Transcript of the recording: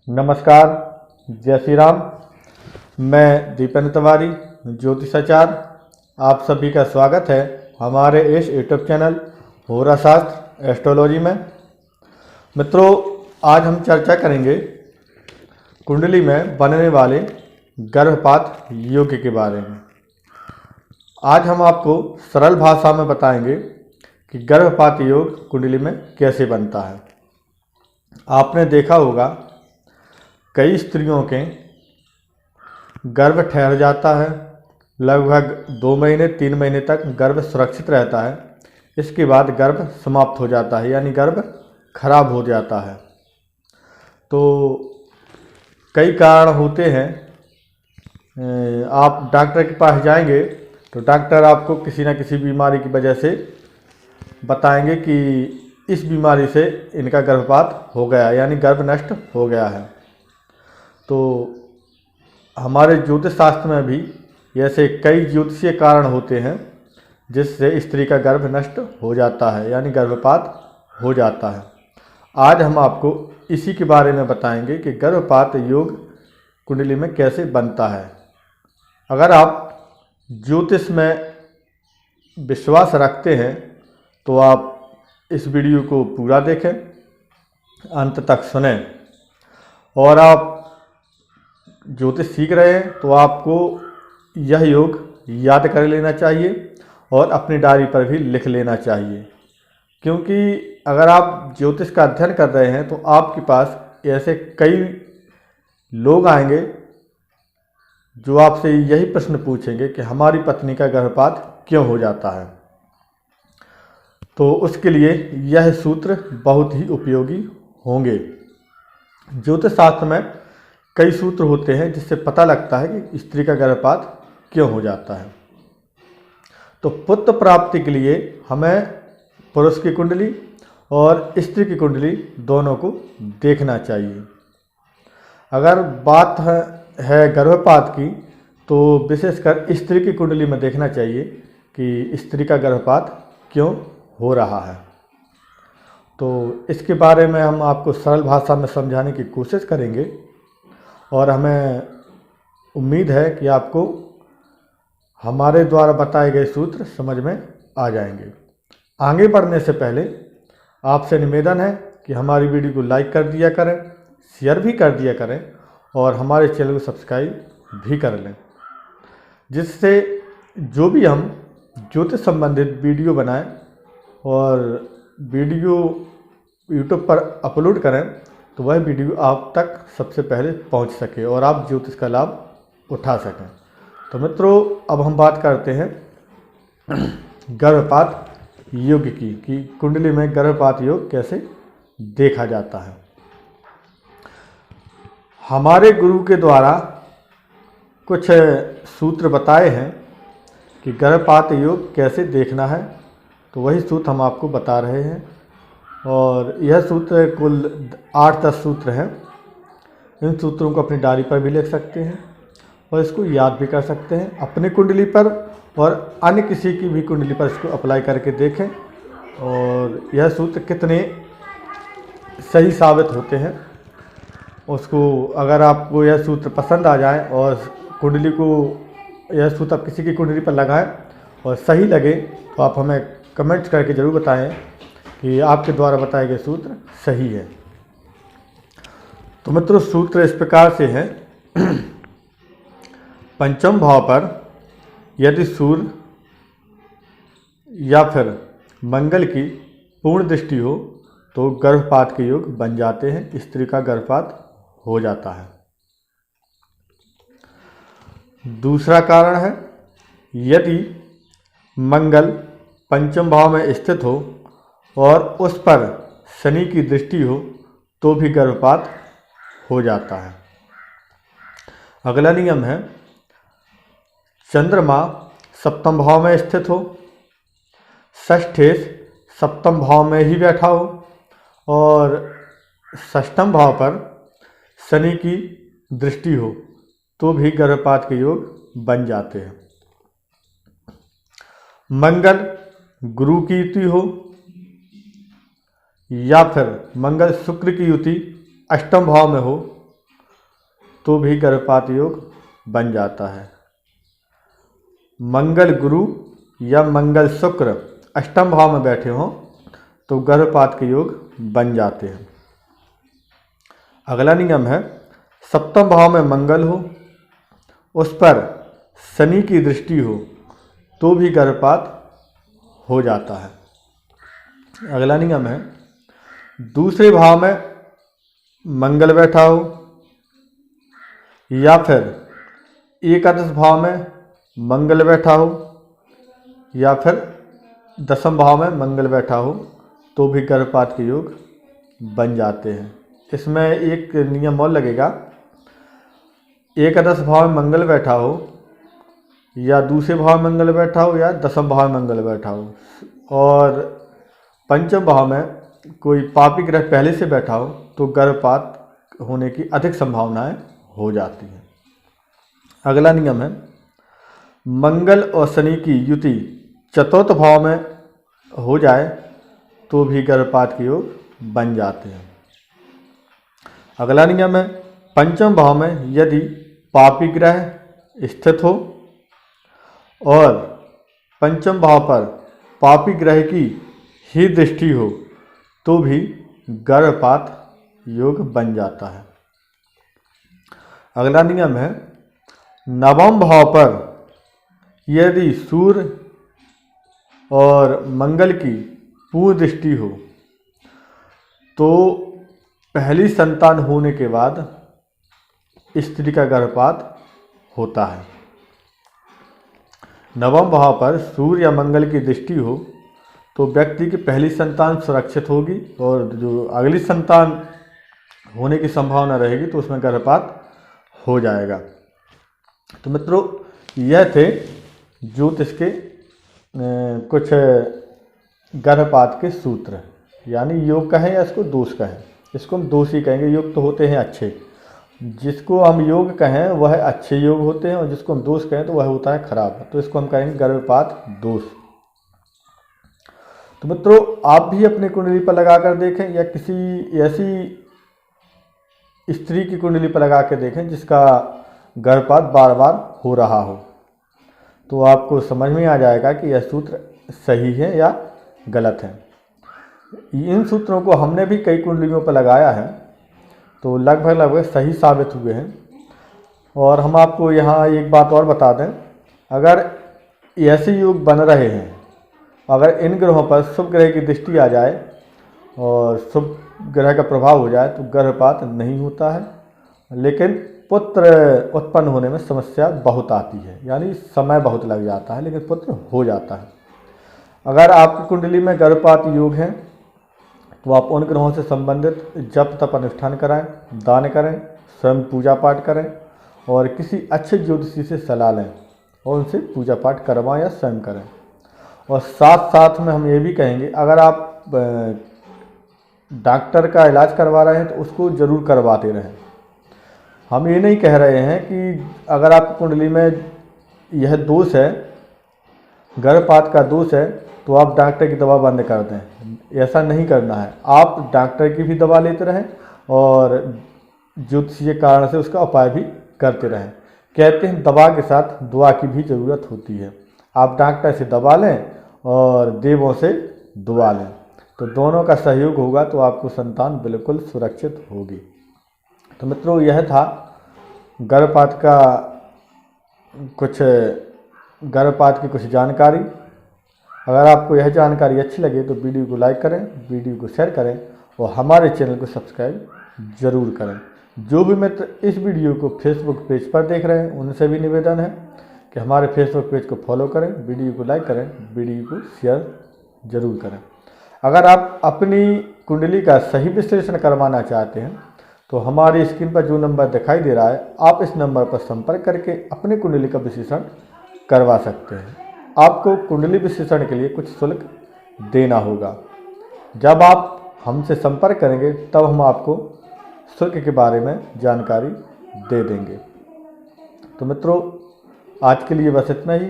नमस्कार, जय श्री राम। मैं दीपेंद्र तिवारी, ज्योतिषाचार्य। आप सभी का स्वागत है हमारे इस यूट्यूब चैनल होरा शास्त्र एस्ट्रोलॉजी में। मित्रों, आज हम चर्चा करेंगे कुंडली में बनने वाले गर्भपात योग के बारे में। आज हम आपको सरल भाषा में बताएंगे कि गर्भपात योग कुंडली में कैसे बनता है। आपने देखा होगा कई स्त्रियों के गर्भ ठहर जाता है, लगभग 2 महीने 3 महीने तक गर्भ सुरक्षित रहता है। इसके बाद गर्भ समाप्त हो जाता है, यानी गर्भ खराब हो जाता है। तो कई कारण होते हैं। आप डॉक्टर के पास जाएंगे तो डॉक्टर आपको किसी न किसी बीमारी की वजह से बताएंगे कि इस बीमारी से इनका गर्भपात हो गया, यानी गर्भ नष्ट हो गया है। तो हमारे ज्योतिष शास्त्र में भी ऐसे कई ज्योतिषीय कारण होते हैं जिससे स्त्री का गर्भ नष्ट हो जाता है, यानी गर्भपात हो जाता है। आज हम आपको इसी के बारे में बताएंगे कि गर्भपात योग कुंडली में कैसे बनता है। अगर आप ज्योतिष में विश्वास रखते हैं तो आप इस वीडियो को पूरा देखें, अंत तक सुनें। और आप ज्योतिष सीख रहे हैं तो आपको यह योग याद कर लेना चाहिए और अपनी डायरी पर भी लिख लेना चाहिए, क्योंकि अगर आप ज्योतिष का अध्ययन कर रहे हैं तो आपके पास ऐसे कई लोग आएंगे जो आपसे यही प्रश्न पूछेंगे कि हमारी पत्नी का गर्भपात क्यों हो जाता है। तो उसके लिए यह सूत्र बहुत ही उपयोगी होंगे। ज्योतिष शास्त्र में कई सूत्र होते हैं जिससे पता लगता है कि स्त्री का गर्भपात क्यों हो जाता है। तो पुत्र प्राप्ति के लिए हमें पुरुष की कुंडली और स्त्री की कुंडली दोनों को देखना चाहिए। अगर बात है गर्भपात की तो विशेषकर स्त्री की कुंडली में देखना चाहिए कि स्त्री का गर्भपात क्यों हो रहा है। तो इसके बारे में हम आपको सरल भाषा में समझाने की कोशिश करेंगे और हमें उम्मीद है कि आपको हमारे द्वारा बताए गए सूत्र समझ में आ जाएंगे। आगे बढ़ने से पहले आपसे निवेदन है कि हमारी वीडियो को लाइक कर दिया करें, शेयर भी कर दिया करें और हमारे चैनल को सब्सक्राइब भी कर लें, जिससे जो भी हम ज्योतिष संबंधित वीडियो बनाएं और वीडियो यूट्यूब पर अपलोड करें तो वह वीडियो आप तक सबसे पहले पहुंच सके और आप ज्योतिष का लाभ उठा सकें। तो मित्रों, अब हम बात करते हैं गर्भपात योग की कि कुंडली में गर्भपात योग कैसे देखा जाता है। हमारे गुरु के द्वारा कुछ सूत्र बताए हैं कि गर्भपात योग कैसे देखना है, तो वही सूत्र हम आपको बता रहे हैं। और यह सूत्र कुल 8-10 सूत्र हैं। इन सूत्रों को अपनी डायरी पर भी लिख सकते हैं और इसको याद भी कर सकते हैं अपनी कुंडली पर और अन्य किसी की भी कुंडली पर इसको अप्लाई करके देखें और यह सूत्र कितने सही साबित होते हैं उसको। अगर आपको यह सूत्र पसंद आ जाए और कुंडली को यह सूत्र आप किसी की कुंडली पर लगाएं और सही लगे तो आप हमें कमेंट करके ज़रूर बताएं कि आपके द्वारा बताए गए सूत्र सही है। तो मित्रों, सूत्र इस प्रकार से है। पंचम भाव पर यदि सूर्य या फिर मंगल की पूर्ण दृष्टि हो तो गर्भपात के योग बन जाते हैं, स्त्री का गर्भपात हो जाता है। दूसरा कारण है, यदि मंगल पंचम भाव में स्थित हो और उस पर शनि की दृष्टि हो तो भी गर्भपात हो जाता है। अगला नियम है, चंद्रमा सप्तम भाव में स्थित हो, षष्ठेश सप्तम भाव में ही बैठा हो और षष्ठम भाव पर शनि की दृष्टि हो तो भी गर्भपात के योग बन जाते हैं। मंगल गुरु की युति हो या फिर मंगल शुक्र की युति अष्टम भाव में हो तो भी गर्भपात योग बन जाता है। मंगल गुरु या मंगल शुक्र अष्टम भाव में बैठे हों तो गर्भपात के योग बन जाते हैं। अगला नियम है, सप्तम भाव में मंगल हो, उस पर शनि की दृष्टि हो तो भी गर्भपात हो जाता है। अगला नियम है, दूसरे भाव में मंगल बैठा हो या फिर एकादश भाव में मंगल बैठा हो या फिर दसम भाव में मंगल बैठा हो तो भी गर्भपात के योग बन जाते हैं। इसमें एक नियम और लगेगा, एकादश भाव में मंगल बैठा हो या दूसरे भाव में मंगल बैठा हो या दसम भाव में मंगल बैठा हो और पंचम भाव में कोई पापी ग्रह पहले से बैठा हो तो गर्भपात होने की अधिक संभावनाएं हो जाती हैं। अगला नियम है, मंगल और शनि की युति चतुर्थ भाव में हो जाए तो भी गर्भपात के योग बन जाते हैं। अगला नियम है, पंचम भाव में यदि पापी ग्रह स्थित हो और पंचम भाव पर पापी ग्रह की ही दृष्टि हो तो भी गर्भपात योग बन जाता है। अगला नियम है, नवम भाव पर यदि सूर्य और मंगल की पूर्ण दृष्टि हो तो पहली संतान होने के बाद स्त्री का गर्भपात होता है। नवम भाव पर सूर्य या मंगल की दृष्टि हो तो व्यक्ति की पहली संतान सुरक्षित होगी और जो अगली संतान होने की संभावना रहेगी तो उसमें गर्भपात हो जाएगा। तो मित्रों, यह थे ज्योतिष के कुछ गर्भपात के सूत्र, यानी योग कहें या इसको दोष कहें। इसको हम दोष ही कहेंगे, योग तो होते हैं अच्छे। जिसको हम योग कहें वह अच्छे योग होते हैं और जिसको हम दोष कहें तो वह होता है खराब। तो इसको हम कहेंगे गर्भपात दोष। तो मित्रों, आप भी अपनी कुंडली पर लगा कर देखें या किसी ऐसी स्त्री की कुंडली पर लगा कर देखें जिसका गर्भपात बार बार हो रहा हो, तो आपको समझ में आ जाएगा कि यह सूत्र सही है या गलत है। इन सूत्रों को हमने भी कई कुंडलियों पर लगाया है तो लगभग सही साबित हुए हैं। और हम आपको यहाँ एक बात और बता दें, अगर ऐसे योग बन रहे हैं, अगर इन ग्रहों पर शुभ ग्रह की दृष्टि आ जाए और शुभ ग्रह का प्रभाव हो जाए तो गर्भपात नहीं होता है, लेकिन पुत्र उत्पन्न होने में समस्या बहुत आती है, यानी समय बहुत लग जाता है, लेकिन पुत्र हो जाता है। अगर आपकी कुंडली में गर्भपात योग है तो आप उन ग्रहों से संबंधित जप तप अनुष्ठान कराएं, दान करें, स्वयं पूजा पाठ करें और किसी अच्छे ज्योतिषी से सलाह लें और उनसे पूजा पाठ करवाएं या स्वयं करें। और साथ साथ में हम ये भी कहेंगे, अगर आप डॉक्टर का इलाज करवा रहे हैं तो उसको ज़रूर करवाते रहें। हम ये नहीं कह रहे हैं कि अगर आपकी कुंडली में यह दोष है, गर्भपात का दोष है, तो आप डॉक्टर की दवा बंद कर दें। ऐसा नहीं करना है। आप डॉक्टर की भी दवा लेते रहें और ज्योतिषीय कारण से उसका उपाय भी करते रहें। कहते हैं दवा के साथ दुआ की भी ज़रूरत होती है। आप डॉक्टर से दवा लें और देवों से दुआ लें, तो दोनों का सहयोग होगा तो आपको संतान बिल्कुल सुरक्षित होगी। तो मित्रों, यह था गर्भपात की कुछ जानकारी। अगर आपको यह जानकारी अच्छी लगे तो वीडियो को लाइक करें, वीडियो को शेयर करें और हमारे चैनल को सब्सक्राइब जरूर करें। जो भी मित्र इस वीडियो को फेसबुक पेज पर देख रहे हैं उनसे भी निवेदन है कि हमारे फेसबुक पेज को फॉलो करें, वीडियो को लाइक करें, वीडियो को शेयर जरूर करें। अगर आप अपनी कुंडली का सही विश्लेषण करवाना चाहते हैं तो हमारी स्क्रीन पर जो नंबर दिखाई दे रहा है, आप इस नंबर पर संपर्क करके अपनी कुंडली का विश्लेषण करवा सकते हैं। आपको कुंडली विश्लेषण के लिए कुछ शुल्क देना होगा। जब आप हमसे संपर्क करेंगे तब हम आपको शुल्क के बारे में जानकारी दे देंगे। तो मित्रों, आज के लिए बस इतना ही।